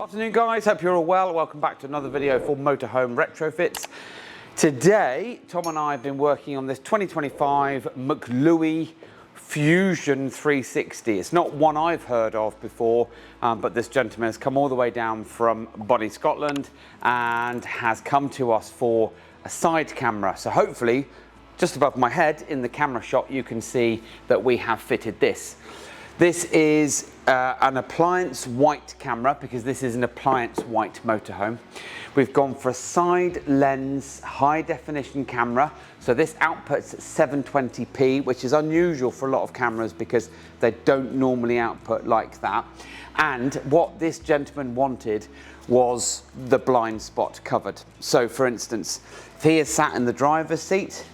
Afternoon guys, hope you're all well. Welcome back to another video for Motorhome Retrofits. Today, Tom and I have been working on this 2025 McLouis Fusion 360. It's not one I've heard of before, but this gentleman has come all the way down from Bonnie, Scotland and has come to us for a side camera. So hopefully, just above my head in the camera shot, you can see that we have fitted this. This is an appliance white camera because this is an appliance white motorhome. We've gone for a side lens high definition camera. So this outputs at 720p, which is unusual for a lot of cameras because they don't normally output like that. And what this gentleman wanted was the blind spot covered. So for instance, if he is sat in the driver's seat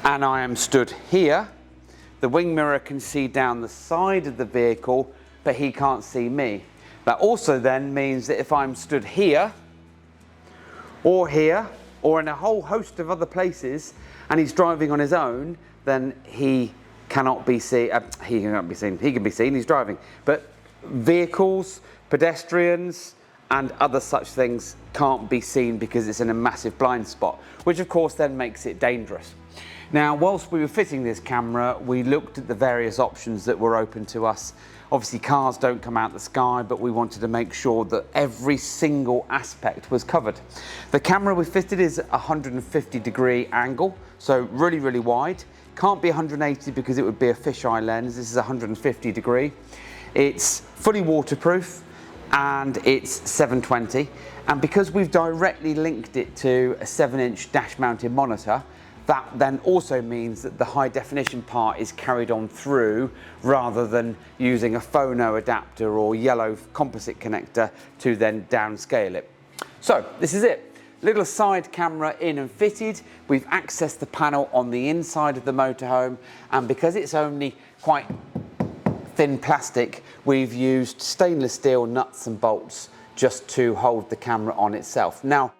and I am stood here, the wing mirror can see down the side of the vehicle, but he can't see me. That also then means that if I'm stood here, or in a whole host of other places, and he's driving on his own, then he cannot be seen. He cannot be seen. He can be seen. He's driving, but vehicles, pedestrians, and other such things can't be seen because it's in a massive blind spot, which of course then makes it dangerous. Now, whilst we were fitting this camera, we looked at the various options that were open to us. Obviously, cars don't come out the sky, but we wanted to make sure that every single aspect was covered. The camera we fitted is a 150-degree angle, so really, really wide. Can't be 180 because it would be a fisheye lens. This is 150-degree. It's fully waterproof and it's 720. And because we've directly linked it to a 7-inch dash-mounted monitor, that then also means that the high definition part is carried on through rather than using a phono adapter or yellow composite connector to then downscale it. So this is it. Little side camera in and fitted. We've accessed the panel on the inside of the motorhome, and because it's only quite thin plastic, we've used stainless steel nuts and bolts just to hold the camera on itself. Now,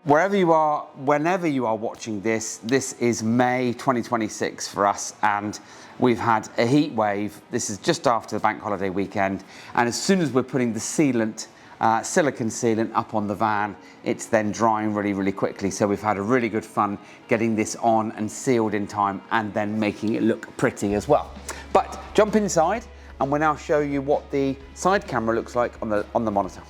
wherever you are, whenever you are watching this, this is May 2026 for us, and we've had a heat wave. This is just after the bank holiday weekend, and as soon as we're putting the sealant, silicone sealant up on the van, it's then drying really, really quickly. So we've had a really good fun getting this on and sealed in time and then making it look pretty as well. But jump inside and we'll now show you what the side camera looks like on the monitor.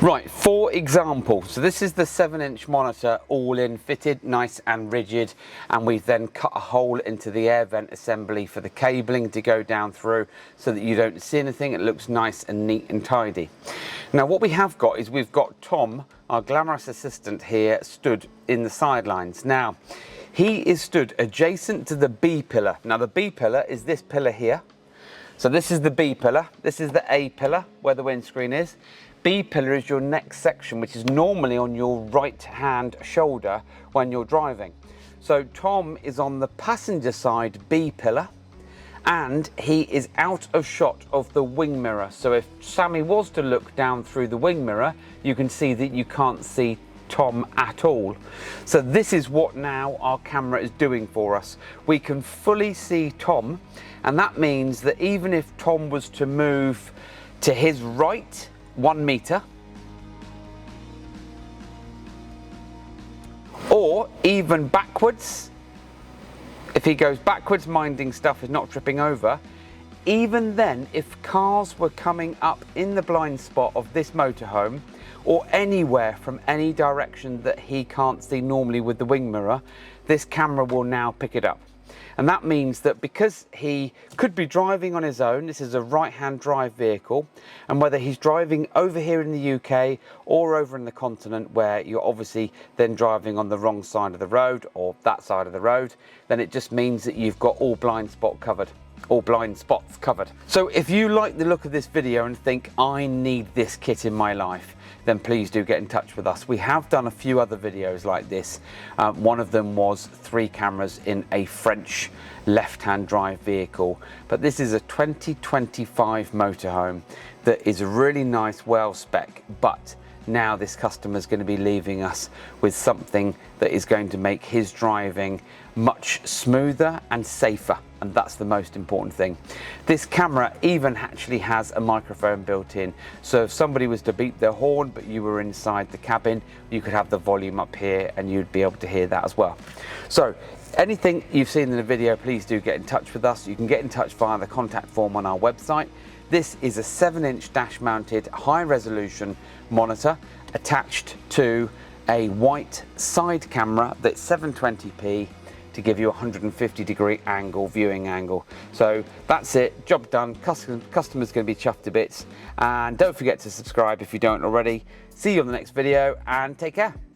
Right, for example, so this is the 7-inch monitor all in fitted, nice and rigid, and we've then cut a hole into the air vent assembly for the cabling to go down through so that you don't see anything. It looks nice and neat and tidy. Now what we have got is we've got Tom, our glamorous assistant here, stood in the sidelines. Now, he is stood adjacent to the B pillar. Now the B pillar is this pillar here. So this is the B pillar, this is the A pillar where the windscreen is. B pillar is your next section, which is normally on your right hand shoulder when you're driving. So Tom is on the passenger side B pillar and he is out of shot of the wing mirror. So if Sammy was to look down through the wing mirror, you can see that you can't see Tom at all. So this is what now our camera is doing for us. We can fully see Tom, and that means that even if Tom was to move to his right 1 meter, or even backwards, if he goes backwards, minding stuff is not tripping over, even then, if cars were coming up in the blind spot of this motorhome or anywhere from any direction that he can't see normally with the wing mirror, this camera will now pick it up. And that means that because he could be driving on his own, this is a right-hand drive vehicle, and whether he's driving over here in the UK or over in the continent where you're obviously then driving on the wrong side of the road or that side of the road, then it just means that you've got all blind spot covered. all blind spots covered. So if you like the look of this video and think I need this kit in my life, then please do get in touch with us. We have done a few other videos like this. One of them was 3 cameras in a French left-hand drive vehicle, but this is a 2025 motorhome that is a really nice, well spec, but now this customer is going to be leaving us with something that is going to make his driving much smoother and safer, and that's the most important thing. This camera even actually has a microphone built in, so if somebody was to beep their horn but you were inside the cabin, you could have the volume up here and you'd be able to hear that as well. So anything you've seen in the video, please do get in touch with us. You can get in touch via the contact form on our website. This is a 7-inch dash mounted high resolution monitor attached to a white side camera that's 720p to give you a 150-degree angle, viewing angle. So that's it, job done. Customer's going to be chuffed to bits. And don't forget to subscribe if you don't already. See you on the next video and take care.